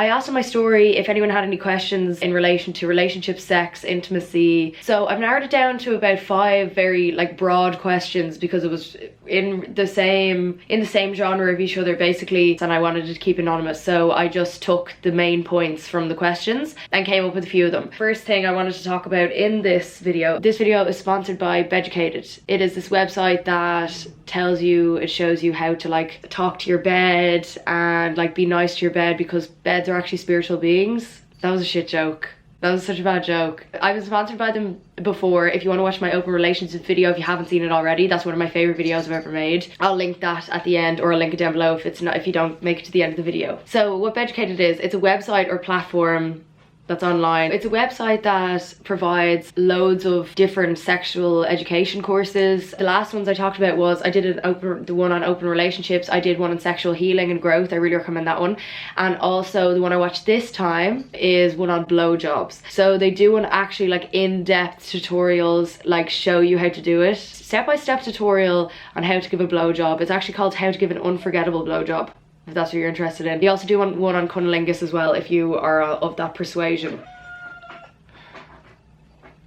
I asked in my story if anyone had any questions in relation to relationships, sex, intimacy. So I've narrowed it down to about 5 very like broad questions because it was in the same genre of each other basically, and I wanted to keep anonymous. So I just took the main points from the questions and came up with a few of them. First thing I wanted to talk about in this video is sponsored by Beducated. It is this website that tells you, it shows you how to like talk to your bed and like be nice to your bed, because beds are actually spiritual beings. That was a shit joke. That was such a bad joke. I've been sponsored by them before. If you want to watch my open relationships video, if you haven't seen it already, that's one of my favorite videos I've ever made. I'll link that at the end, or I'll link it down below if you don't make it to the end of the video. So what Beducated is, it's a website or platform that's online. It's a website that provides loads of different sexual education courses. The last ones I talked about was, I did the one on open relationships, I did one on sexual healing and growth. I really recommend that one. And also the one I watched this time is one on blowjobs. So they do one actually like in-depth tutorials, like show you how to do it. Step-by-step tutorial on how to give a blowjob. It's actually called How to Give an Unforgettable Blowjob, if that's what you're interested in. They also do one on cunnilingus as well, if you are of that persuasion.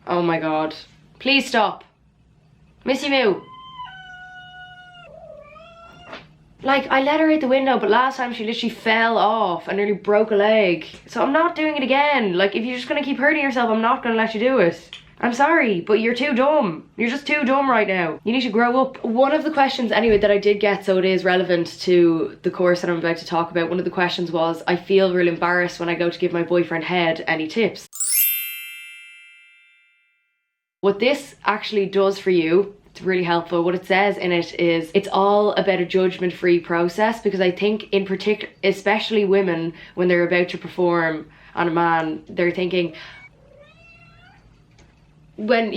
Oh my god. Please stop. Missy Moo. Like, I let her out the window, but last time she literally fell off and nearly broke a leg. So I'm not doing it again. Like, if you're just gonna keep hurting yourself, I'm not gonna let you do it. I'm sorry, but you're too dumb. You're just too dumb right now. You need to grow up. One of the questions anyway that I did get, so it is relevant to the course that I'm about to talk about, one of the questions was, I feel real embarrassed when I go to give my boyfriend head, any tips? What this actually does for you, it's really helpful. What it says in it is, it's all about a judgment-free process, because I think in particular, especially women, when they're about to perform on a man, they're thinking, when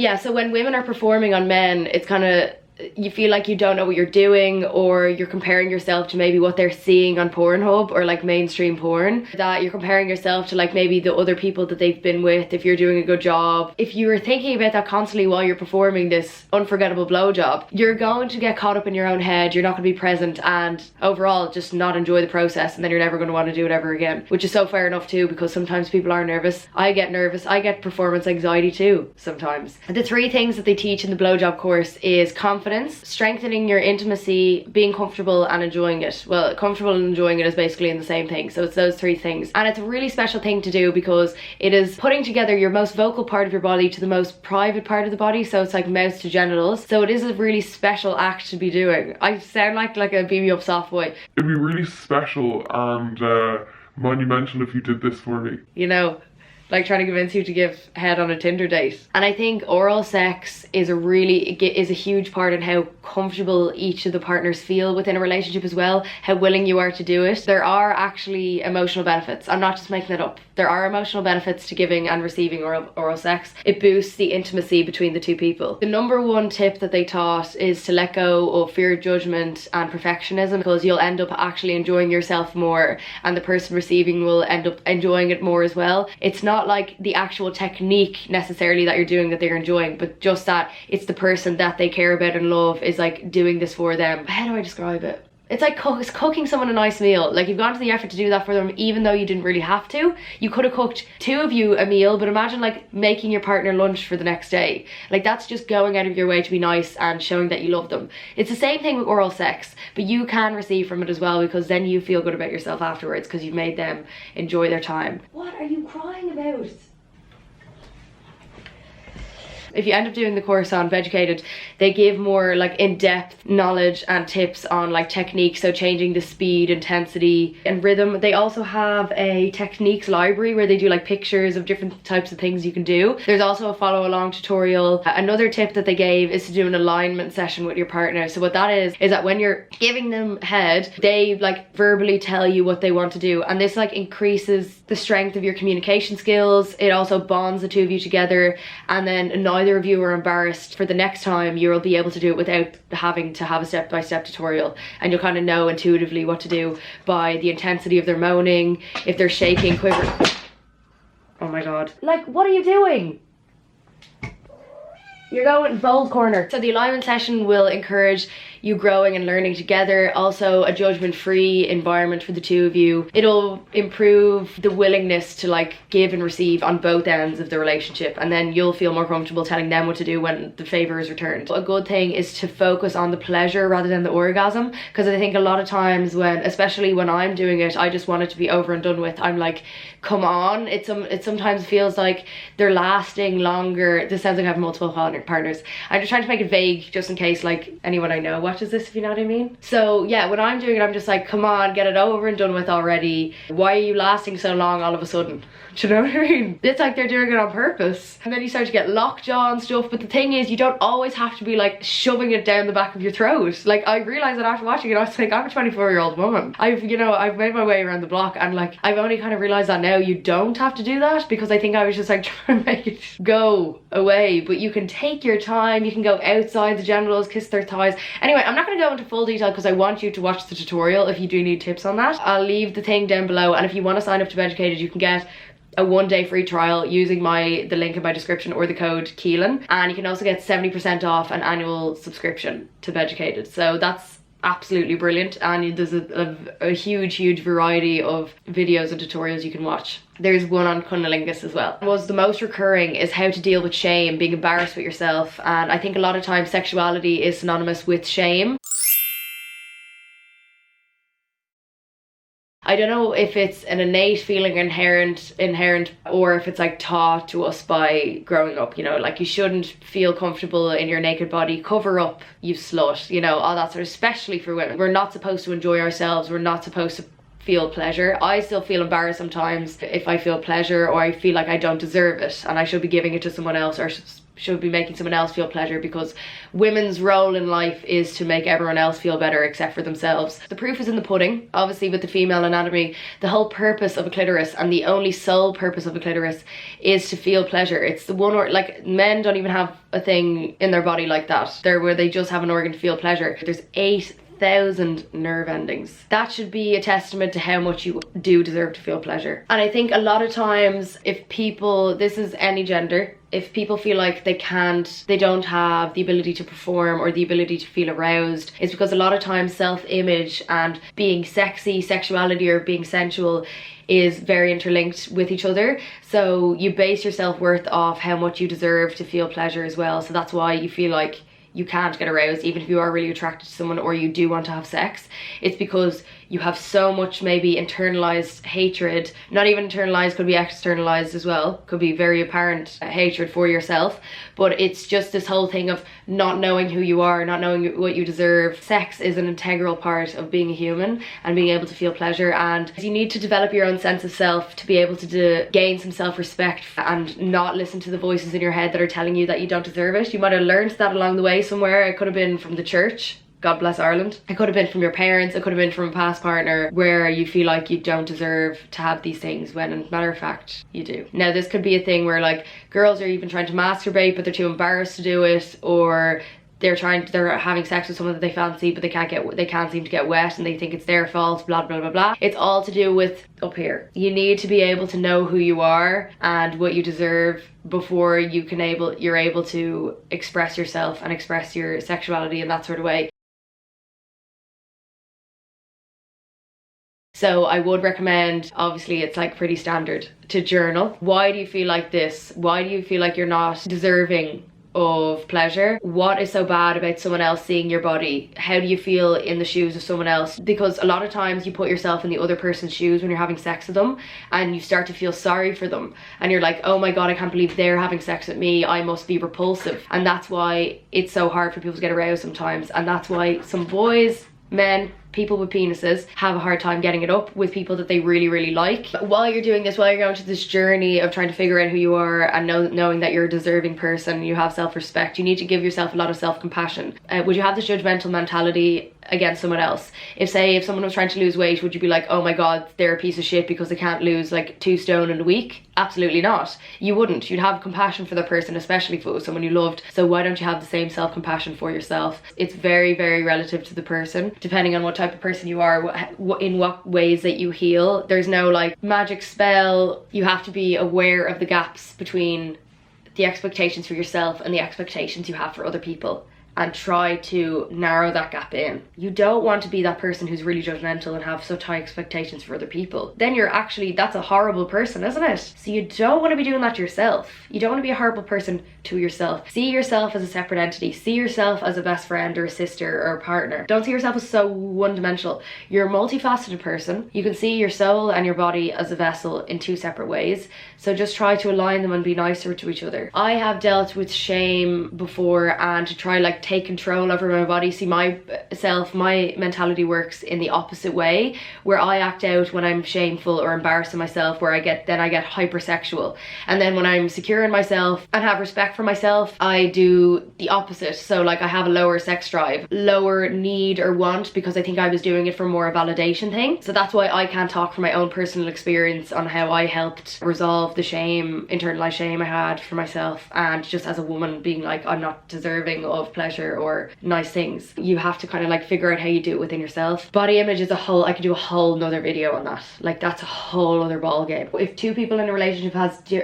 women are performing on men, it's kind of, you feel like you don't know what you're doing, or you're comparing yourself to maybe what they're seeing on Pornhub or like mainstream porn, that you're comparing yourself to like maybe the other people that they've been with, if you're doing a good job. If you are thinking about that constantly while you're performing this unforgettable blowjob, you're going to get caught up in your own head, you're not going to be present, and overall just not enjoy the process, and then you're never going to want to do it ever again, which is so fair enough too, because sometimes people are nervous. I get nervous, I get performance anxiety too sometimes. The 3 things that they teach in the blowjob course is confidence, strengthening your intimacy, being comfortable and enjoying it. Well, comfortable and enjoying it is basically in the same thing, so it's those 3 things. And it's a really special thing to do, because it is putting together your most vocal part of your body to the most private part of the body, so it's like mouth to genitals. So it is a really special act to be doing. I sound like a beam me up soft boy. It'd be really special and monumental if you did this for me. You know, like trying to convince you to give head on a Tinder date. And I think oral sex is a huge part in how comfortable each of the partners feel within a relationship as well, how willing you are to do it. There are actually emotional benefits. I'm not just making it up. There are emotional benefits to giving and receiving oral sex. It boosts the intimacy between the 2 people. The number 1 tip that they taught is to let go of fear of judgment and perfectionism, because you'll end up actually enjoying yourself more, and the person receiving will end up enjoying it more as well. It's not like the actual technique necessarily that you're doing that they're enjoying, but just that it's the person that they care about and love is like doing this for them. How do I describe it? It's like cooking someone a nice meal. Like, you've gone to the effort to do that for them, even though you didn't really have to. You could have cooked 2 of you a meal, but imagine like making your partner lunch for the next day. Like, that's just going out of your way to be nice and showing that you love them. It's the same thing with oral sex, but you can receive from it as well, because then you feel good about yourself afterwards, because you've made them enjoy their time. What are you crying about? If you end up doing the course on Beducated, they give more like in-depth knowledge and tips on like techniques, so changing the speed, intensity and rhythm. They also have a techniques library where they do like pictures of different types of things you can do. There's also a follow along tutorial. Another tip that they gave is to do an alignment session with your partner. So what that is that when you're giving them head, they like verbally tell you what they want to do, and this like increases the strength of your communication skills. It also bonds the 2 of you together, and then neither of you are embarrassed for the next time. You'll be able to do it without having to have a step-by-step tutorial, and you'll kind of know intuitively what to do by the intensity of their moaning, if they're shaking, quivering. Oh my god. Like, what are you doing? You're going bold corner. So the alignment session will encourage you growing and learning together. Also a judgment-free environment for the two of you. It'll improve the willingness to like give and receive on both ends of the relationship, and then you'll feel more comfortable telling them what to do when the favor is returned. A good thing is to focus on the pleasure rather than the orgasm, because I think a lot of times when, especially when I'm doing it, I just want it to be over and done with. I'm like, come on. It sometimes feels like they're lasting longer. This sounds like I have multiple partners. I'm just trying to make it vague just in case like anyone I know watches this, if you know what I mean. So yeah, when I'm doing it, I'm just like, come on, get it over and done with already. Why are you lasting so long all of a sudden? Do you know what I mean? It's like they're doing it on purpose. And then you start to get lockjaw and stuff, but the thing is, you don't always have to be like shoving it down the back of your throat. Like, I realized that after watching it, I was like, I'm a 24-year-old woman. I've made my way around the block, and like, I've only kind of realized that now you don't have to do that, because I think I was just like trying to make it go away. But you can take your time, you can go outside the genitals, kiss their thighs. Anyway, I'm not going to go into full detail because I want you to watch the tutorial if you do need tips on that. I'll leave the thing down below, and if you want to sign up to Beducated, you can get a 1-day free trial using the link in my description or the code Keelan, and you can also get 70% off an annual subscription to Beducated. So that's absolutely brilliant, and there's a huge variety of videos and tutorials you can watch. There's one on cunnilingus as well. The most recurring is how to deal with shame, being embarrassed with yourself, and I think a lot of times sexuality is synonymous with shame. I don't know if it's an innate feeling, inherent, or if it's like taught to us by growing up, you know, like you shouldn't feel comfortable in your naked body, cover up, you slut, you know, all that sort of, especially for women. We're not supposed to enjoy ourselves, we're not supposed to feel pleasure. I still feel embarrassed sometimes if I feel pleasure, or I feel like I don't deserve it and I should be giving it to someone else, or should be making someone else feel pleasure, because women's role in life is to make everyone else feel better except for themselves. The proof is in the pudding. Obviously, with the female anatomy, the whole purpose of a clitoris, and the only sole purpose of a clitoris, is to feel pleasure. It's the one, or like, men don't even have a thing in their body like that. They're where they just have an organ to feel pleasure. There's 8,000 nerve endings. That should be a testament to how much you do deserve to feel pleasure. And I think a lot of times, if people, this is any gender, if people feel like they don't have the ability to perform or the ability to feel aroused, it's because a lot of times self-image and being sexy, sexuality, or being sensual is very interlinked with each other. So you base your self-worth off how much you deserve to feel pleasure as well. So that's why you feel like you can't get aroused even if you are really attracted to someone or you do want to have sex. It's because you have so much maybe internalized hatred, not even internalized, could be externalized as well, could be very apparent hatred for yourself, but it's just this whole thing of not knowing who you are, not knowing what you deserve. Sex is an integral part of being a human and being able to feel pleasure, and you need to develop your own sense of self to be able to gain some self-respect and not listen to the voices in your head that are telling you that you don't deserve it. You might have learned that along the way somewhere. It could have been from the church, God bless Ireland. It could have been from your parents, it could have been from a past partner where you feel like you don't deserve to have these things, when in matter of fact you do. Now this could be a thing where like girls are even trying to masturbate but they're too embarrassed to do it, or they're having sex with someone that they fancy but they can't seem to get wet and they think it's their fault, blah blah blah blah. It's all to do with up here. You need to be able to know who you are and what you deserve before you're able to express yourself and express your sexuality in that sort of way. So I would recommend, obviously it's like pretty standard, to journal. Why do you feel like this? Why do you feel like you're not deserving of pleasure? What is so bad about someone else seeing your body? How do you feel in the shoes of someone else? Because a lot of times you put yourself in the other person's shoes when you're having sex with them, and you start to feel sorry for them, and you're like, oh my god, I can't believe they're having sex with me, I must be repulsive. And that's why it's so hard for people to get aroused sometimes, and that's why some boys, men, people with penises have a hard time getting it up with people that they really like. But while you're doing this, while you're going to this journey of trying to figure out who you are and knowing that you're a deserving person, you have self-respect, you need to give yourself a lot of self-compassion. Would you have this judgmental mentality against someone else? If someone was trying to lose weight, would you be like, oh my god, they're a piece of shit because they can't lose like 2 stone in a week? Absolutely not. You wouldn't. You'd have compassion for the person, especially if it was someone you loved. So why don't you have the same self-compassion for yourself? It's very relative to the person, depending on what type of person you are, in what ways that you heal. There's no like magic spell. You have to be aware of the gaps between the expectations for yourself and the expectations you have for other people. and try to narrow that gap in. You don't want to be that person who's really judgmental and have such high expectations for other people. Then you're actually, that's a horrible person, isn't it? So you don't want to be doing that to yourself. You don't want to be a horrible person to yourself. See yourself as a separate entity. See yourself as a best friend or a sister or a partner. Don't see yourself as so one-dimensional. You're a multifaceted person. You can see your soul and your body as a vessel in two separate ways. So just try to align them and be nicer to each other. I have dealt with shame before, and to try like take control over my body. See, my mentality works in the opposite way, where I act out when I'm shameful or embarrassing myself, where I get hypersexual. And then when I'm secure in myself and have respect for myself, I do the opposite. So like I have a lower sex drive, lower need or want, because I think I was doing it for more a validation thing. So that's why I can't talk from my own personal experience on how I helped resolve the shame, internalized shame I had for myself, and just as a woman being like, I'm not deserving of pleasure or nice things. You have to kind of like figure out how you do it within yourself. Body image is I could do a whole nother video on that. Like that's a whole other ball game. If two people in a relationship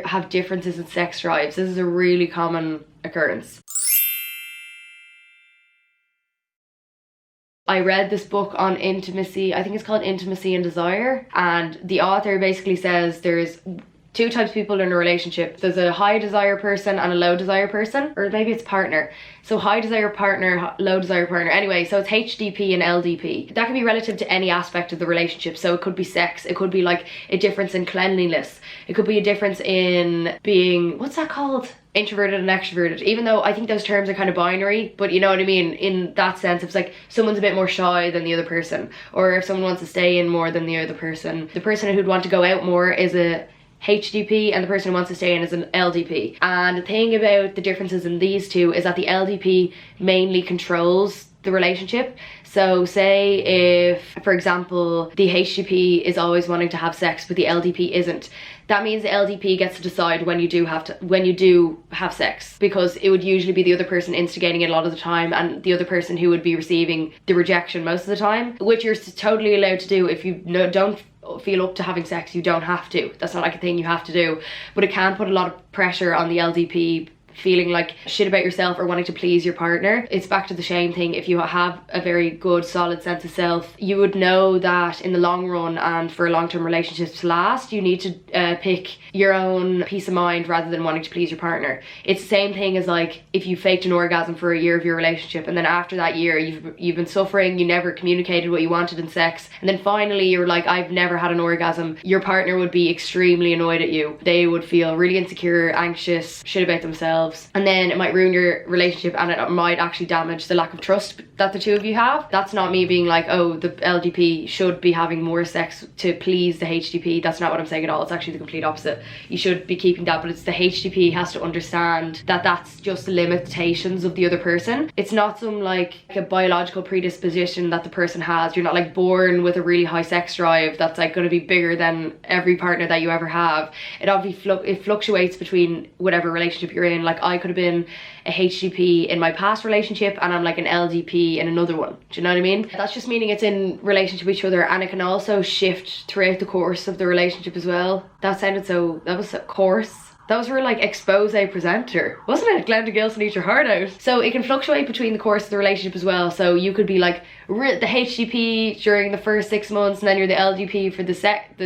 have differences in sex drives, this is a really common occurrence. I read this book on intimacy, I think it's called Intimacy and Desire, and the author basically says there's two types of people in a relationship. There's a high desire person and a low desire person, or maybe it's partner. So high desire partner, low desire partner. Anyway, so it's HDP and LDP. That can be relative to any aspect of the relationship. So it could be sex, it could be like a difference in cleanliness, it could be a difference in being, what's that called? Introverted and extroverted. Even though I think those terms are kind of binary, but you know what I mean, in that sense. It's like someone's a bit more shy than the other person, or if someone wants to stay in more than the other person. The person who'd want to go out more is a HDP, and the person who wants to stay in is an LDP. And the thing about the differences in these two is that the LDP mainly controls the relationship. So say if, for example, the HDP is always wanting to have sex but the LDP isn't, that means the LDP gets to decide when you do have sex, because it would usually be the other person instigating it a lot of the time, and the other person who would be receiving the rejection most of the time, which you're totally allowed to do. If you don't feel up to having sex, you don't have to. That's not like a thing you have to do, but it can put a lot of pressure on the LDP, feeling like shit about yourself or wanting to please your partner. It's back to the shame thing. If you have a very good solid sense of self, you would know that in the long run and for long-term relationships to last, you need to pick your own peace of mind rather than wanting to please your partner. It's the same thing as like if you faked an orgasm for a year of your relationship, and then after that year you've been suffering, you never communicated what you wanted in sex, and then finally you're like, I've never had an orgasm. Your partner would be extremely annoyed at you. They would feel really insecure, anxious, shit about themselves, and then it might ruin your relationship, and it might actually damage the lack of trust that the two of you have. That's not me being like, oh, the LDP should be having more sex to please the HDP. That's not what I'm saying at all. It's actually the complete opposite. You should be keeping that, but it's the HDP has to understand that that's just the limitations of the other person. It's not some like a biological predisposition that the person has. You're not like born with a really high sex drive that's like going to be bigger than every partner that you ever have. It obviously it fluctuates between whatever relationship you're in. Like I could have been a HDP in my past relationship and I'm like an LDP in another one. Do you know what I mean? That's just meaning it's in relation to each other, and it can also shift throughout the course of the relationship as well. That was a course. That was her like expose presenter, wasn't it? Glenda Gilson, eat your heart out. So it can fluctuate between the course of the relationship as well. So you could be like the HDP during the first 6 months, and then you're the LDP for the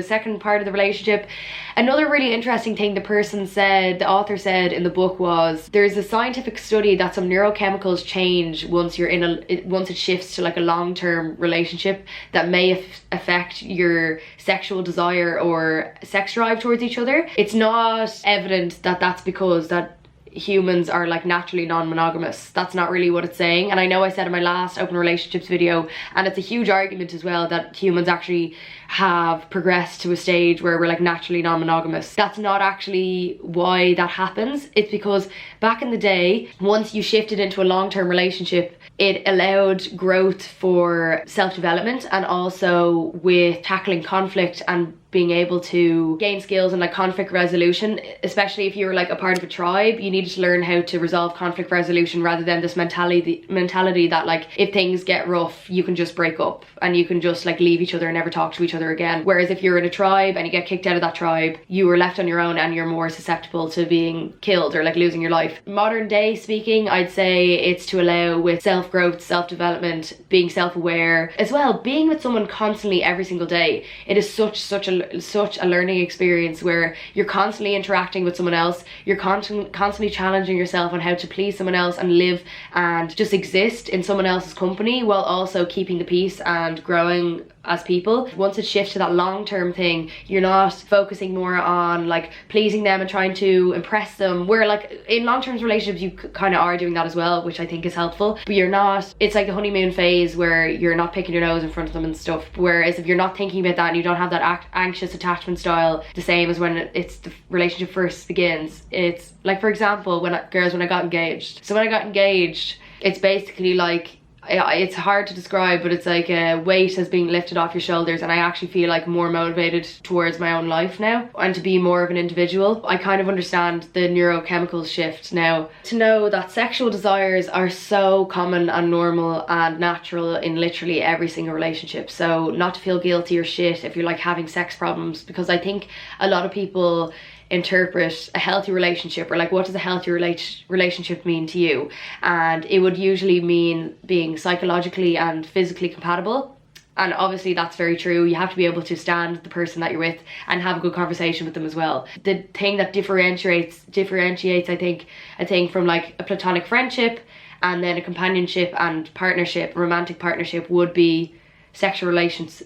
second part of the relationship. Another really interesting thing the author said in the book was, there's a scientific study that some neurochemicals change once once it shifts to like a long-term relationship that may affect your sexual desire or sex drive towards each other. It's not evident that that's because that humans are like naturally non-monogamous. That's not really what it's saying. And I know I said in my last open relationships video, and it's a huge argument as well, that humans actually have progressed to a stage where we're like naturally non-monogamous. That's not actually why that happens. It's because back in the day, once you shifted into a long-term relationship, it allowed growth for self-development, and also with tackling conflict and being able to gain skills in like conflict resolution, especially if you're like a part of a tribe. You needed to learn how to resolve conflict resolution rather than this mentality that like if things get rough you can just break up and you can just like leave each other and never talk to each other again. Whereas if you're in a tribe and you get kicked out of that tribe, you were left on your own and you're more susceptible to being killed or like losing your life. Modern day speaking, I'd say it's to allow with self-growth, self-development, being self-aware as well, being with someone constantly every single day. It is such a learning experience where you're constantly interacting with someone else. You're constantly challenging yourself on how to please someone else and live and just exist in someone else's company while also keeping the peace and growing as people. Once it shifts to that long-term thing, you're not focusing more on like pleasing them and trying to impress them, where like in long-term relationships you kind of are doing that as well, which I think is helpful, but you're not, it's like the honeymoon phase where you're not picking your nose in front of them and stuff. Whereas if you're not thinking about that and you don't have that anxious attachment style, the same as when it's the relationship first begins. It's like, for example, when I got engaged. So when I got engaged, it's basically like, it's hard to describe, but it's like a weight has been lifted off your shoulders, and I actually feel like more motivated towards my own life now and to be more of an individual. I kind of understand the neurochemical shift now, to know that sexual desires are so common and normal and natural in literally every single relationship. So not to feel guilty or shit if you're like having sex problems, because I think a lot of people interpret a healthy relationship, or like what does a healthy relationship mean to you, and it would usually mean being psychologically and physically compatible. And obviously that's very true. You have to be able to stand the person that you're with and have a good conversation with them as well. The thing that differentiates I think from like a platonic friendship and then a companionship and partnership, romantic partnership, would be sexual relations,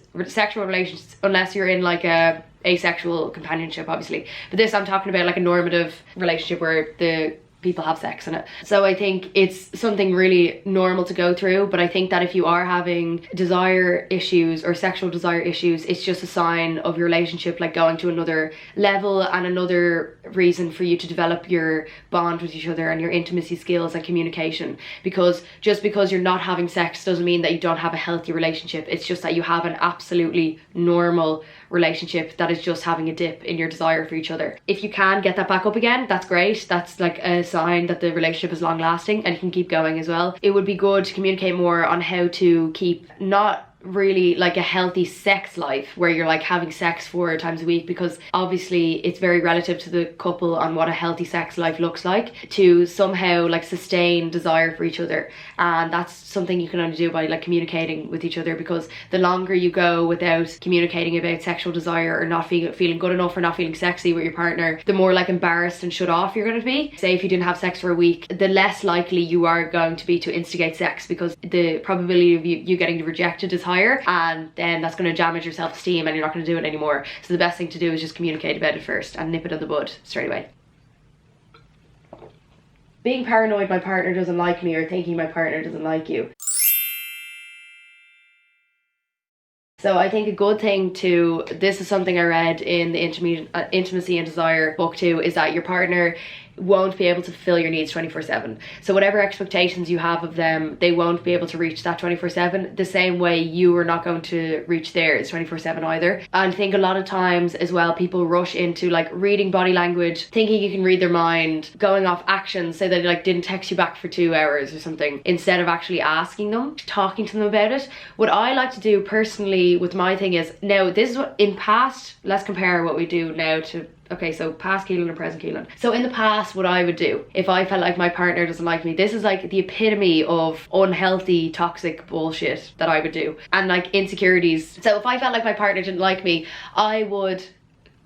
unless you're in like a asexual companionship, obviously. But this, I'm talking about like a normative relationship where the people have sex in it. So I think it's something really normal to go through, but I think that if you are having desire issues or sexual desire issues, it's just a sign of your relationship like going to another level and another reason for you to develop your bond with each other and your intimacy skills and communication. Because just because you're not having sex doesn't mean that you don't have a healthy relationship. It's just that you have an absolutely normal relationship that is just having a dip in your desire for each other. If you can get that back up again, that's great. That's like a sign that the relationship is long lasting and you can keep going as well. It would be good to communicate more on how to keep not really like a healthy sex life where you're like having sex 4 times a week, because obviously it's very relative to the couple on what a healthy sex life looks like, to somehow like sustain desire for each other. And that's something you can only do by like communicating with each other, because the longer you go without communicating about sexual desire or not feeling good enough or not feeling sexy with your partner, the more like embarrassed and shut off you're going to be. Say if you didn't have sex for a week, the less likely you are going to be to instigate sex, because the probability of you getting rejected is higher, and then that's going to damage your self-esteem and you're not going to do it anymore. So the best thing to do is just communicate about it first and nip it in the bud straight away. Being paranoid my partner doesn't like me, or thinking my partner doesn't like you. So I think a good thing to, this is something I read in the Intimacy and Desire book too, is that your partner won't be able to fulfill your needs 24/7. So whatever expectations you have of them, they won't be able to reach that 24/7 the same way you are not going to reach theirs 24/7 either. And I think a lot of times as well, people rush into like reading body language, thinking you can read their mind, going off actions, say they like didn't text you back for 2 hours or something, instead of actually asking them, talking to them about it. What I like to do personally with my thing is, now this is what in past, let's compare what we do now to, okay, so past Keelan and present Keelan. So in the past, what I would do if I felt like my partner doesn't like me, this is like the epitome of unhealthy, toxic bullshit that I would do, and like insecurities. So if I felt like my partner didn't like me, I would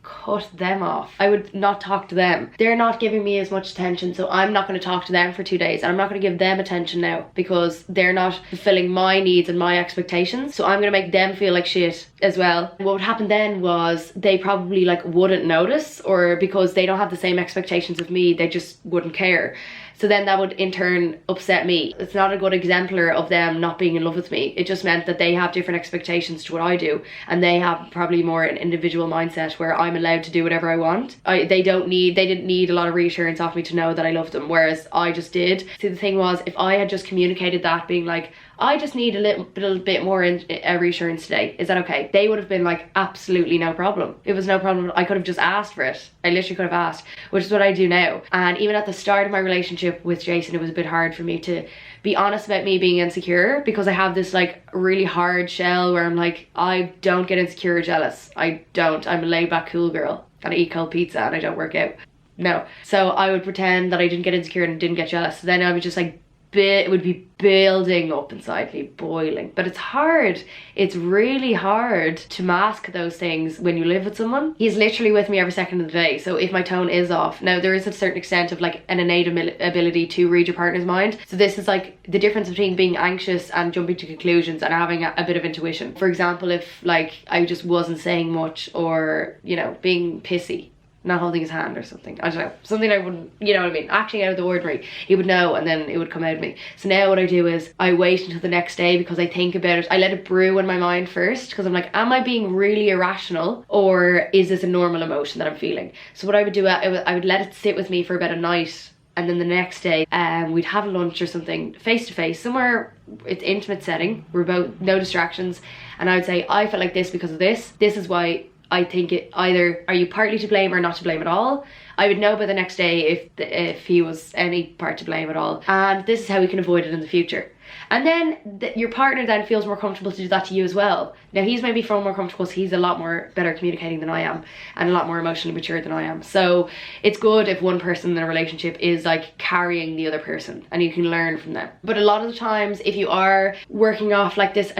cut them off. I would not talk to them. They're not giving me as much attention, so I'm not going to talk to them for 2 days, and I'm not going to give them attention now because they're not fulfilling my needs and my expectations. So I'm going to make them feel like shit as well. What would happen then was they probably like wouldn't notice, or because they don't have the same expectations of me, they just wouldn't care. So then that would in turn upset me. It's not a good exemplar of them not being in love with me. It just meant that they have different expectations to what I do, and they have probably more an individual mindset where I'm allowed to do whatever I want. They didn't need a lot of reassurance off me to know that I loved them, whereas I just did. See, the thing was, if I had just communicated that, being like, I just need a little bit more reassurance today. Is that okay? They would have been like, absolutely no problem. It was no problem. I could have just asked for it. I literally could have asked, which is what I do now. And even at the start of my relationship with Jason, it was a bit hard for me to be honest about me being insecure, because I have this like really hard shell where I'm like, I don't get insecure or jealous. I don't. I'm a laid back cool girl and I eat cold pizza and I don't work out. No. So I would pretend that I didn't get insecure and didn't get jealous. So then I was just like, it would be building up inside me, boiling. But it's hard. It's really hard to mask those things when you live with someone. He's literally with me every second of the day. So if my tone is off, now there is a certain extent of like an innate ability to read your partner's mind. So this is like the difference between being anxious and jumping to conclusions and having a bit of intuition. For example, if like I just wasn't saying much, or, you know, being pissy, not holding his hand or something. I don't know. Something I wouldn't, you know what I mean? Acting out of the ordinary. He would know and then it would come out of me. So now what I do is I wait until the next day because I think about it. I let it brew in my mind first, because I'm like, am I being really irrational, or is this a normal emotion that I'm feeling? So what I would do, I would let it sit with me for about a night, and then the next day we'd have lunch or something face to face somewhere. It's intimate setting. We're both, no distractions. And I would say, I felt like this because of this. This is why I think it, either are you partly to blame or not to blame at all. I would know by the next day if he was any part to blame at all, and this is how we can avoid it in the future. And then your partner then feels more comfortable to do that to you as well. Now he's maybe far more comfortable, so he's a lot more better communicating than I am, and a lot more emotionally mature than I am. So it's good if one person in a relationship is like carrying the other person, and you can learn from them. But a lot of the times, if you are working off like this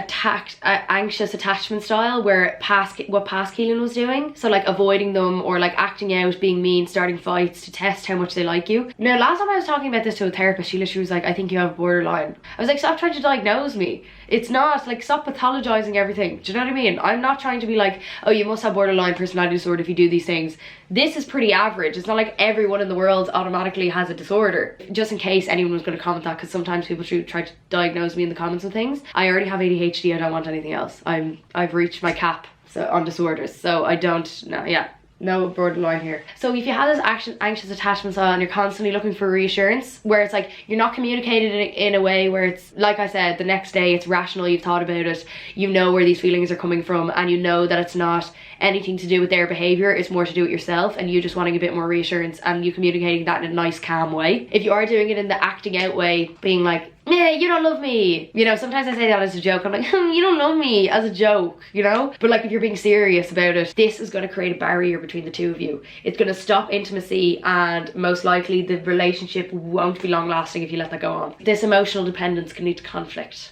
anxious attachment style, where what past Keelan was doing, so like avoiding them or like acting out, being mean, starting fights to test how much they like you. Now last time I was talking about this to a therapist, she literally was like, I think you have borderline. I was like, stop trying to diagnose me. It's not, like, stop pathologizing everything. Do you know what I mean? I'm not trying to be like, oh, you must have borderline personality disorder if you do these things. This is pretty average. It's not like everyone in the world automatically has a disorder. Just in case anyone was going to comment that, because sometimes people try to diagnose me in the comments of things. I already have ADHD. I don't want anything else. I've reached my cap on disorders, so I don't know. Yeah. No borderline here. So if you have this anxious attachment style and you're constantly looking for reassurance, where it's like you're not communicating in a way where it's, like I said, the next day it's rational, you've thought about it, you know where these feelings are coming from, and you know that it's not anything to do with their behavior, it's more to do with yourself, and you just wanting a bit more reassurance, and you communicating that in a nice calm way. If you are doing it in the acting out way, being like, yeah, you don't love me, you know, sometimes I say that as a joke. I'm like, you don't love me, as a joke, you know. But like, if you're being serious about it, this is going to create a barrier between the two of you. It's going to stop intimacy, and most likely the relationship won't be long lasting if you let that go on. This emotional dependence can lead to conflict,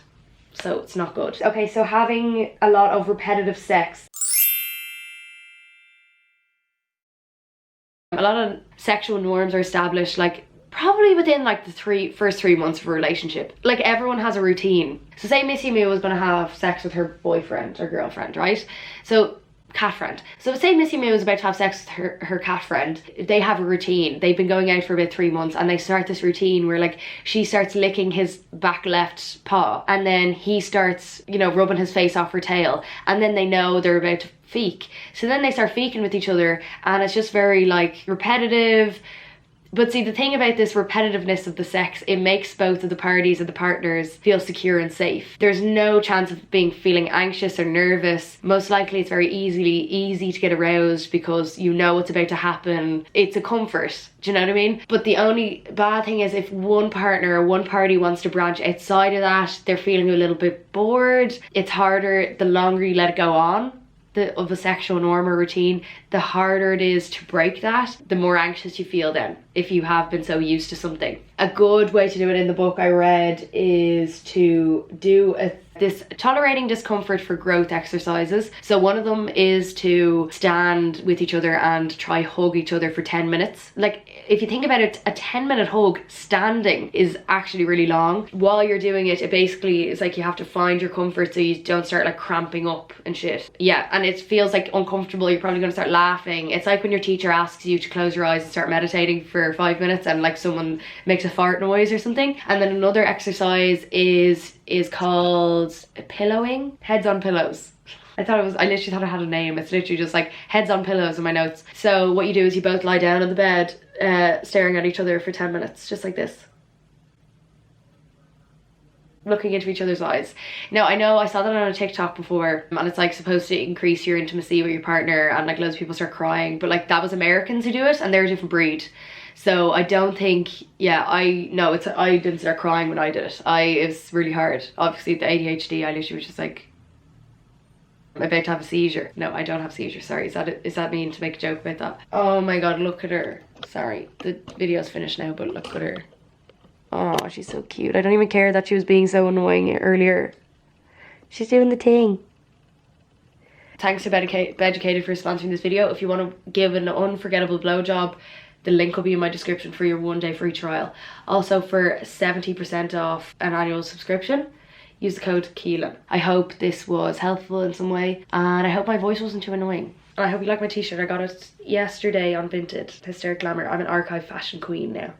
so it's not good. Okay, so having a lot of repetitive sex. A lot of sexual norms are established like probably within like the first 3 months of a relationship. Like, everyone has a routine. So say Missy Moo was going to have sex with her boyfriend or girlfriend, right? So cat friend. So say Missy Moo is about to have sex with her cat friend. They have a routine. They've been going out for about 3 months, and they start this routine where like she starts licking his back left paw, and then he starts, you know, rubbing his face off her tail, and then they know they're about to feek. So then they start feeking with each other, and it's just very like repetitive. But see, the thing about this repetitiveness of the sex, it makes both of the parties and the partners feel secure and safe. There's no chance of feeling anxious or nervous. Most likely it's very easy to get aroused because you know what's about to happen. It's a comfort. Do you know what I mean? But the only bad thing is if one partner or one party wants to branch outside of that, they're feeling a little bit bored. It's harder the longer you let it go on. Of a sexual norm or routine, the harder it is to break that, the more anxious you feel then, if you have been so used to something. A good way to do it in the book I read is to do this tolerating discomfort for growth exercises. So one of them is to stand with each other and try hug each other for 10 minutes. Like, if you think about it, a 10-minute hug standing is actually really long. While you're doing it, it basically is like you have to find your comfort so you don't start like cramping up and shit. Yeah, and it feels like uncomfortable. You're probably going to start laughing. It's like when your teacher asks you to close your eyes and start meditating for 5 minutes, and like someone makes a fart noise or something. And then another exercise is called pillowing, heads on pillows. I literally thought it had a name. It's literally just like heads on pillows in my notes. So what you do is you both lie down on the bed, staring at each other for 10 minutes, just like this. looking into each other's eyes. Now, I know I saw that on a TikTok before, and it's like supposed to increase your intimacy with your partner, and like loads of people start crying, but like that was Americans who do it, and they're a different breed. So I don't think, yeah, I didn't start crying when I did it. It was really hard. Obviously the ADHD, I literally was just like, I'm about to have a seizure. No, I don't have a seizure, sorry. Is that mean to make a joke about that? Oh my god, look at her. Sorry, the video's finished now, but look at her. Oh, she's so cute. I don't even care that she was being so annoying earlier. She's doing the thing. Thanks to Beducated for sponsoring this video. If you want to give an unforgettable blowjob, the link will be in my description for your 1-day free trial. Also, for 70% off an annual subscription, use the code Keelan. I hope this was helpful in some way, and I hope my voice wasn't too annoying. And I hope you like my t-shirt. I got it yesterday on Vinted. Hysteric Glamour. I'm an archive fashion queen now.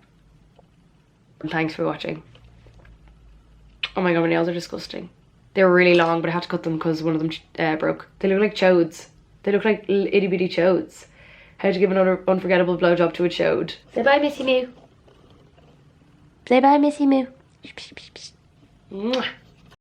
And thanks for watching. Oh my god, my nails are disgusting. They were really long, but I had to cut them because one of them broke. They look like chodes. They look like itty bitty chodes. How to give another unforgettable blowjob to a chode. Say bye, Missy Moo. Say bye, Missy Moo. Mwah.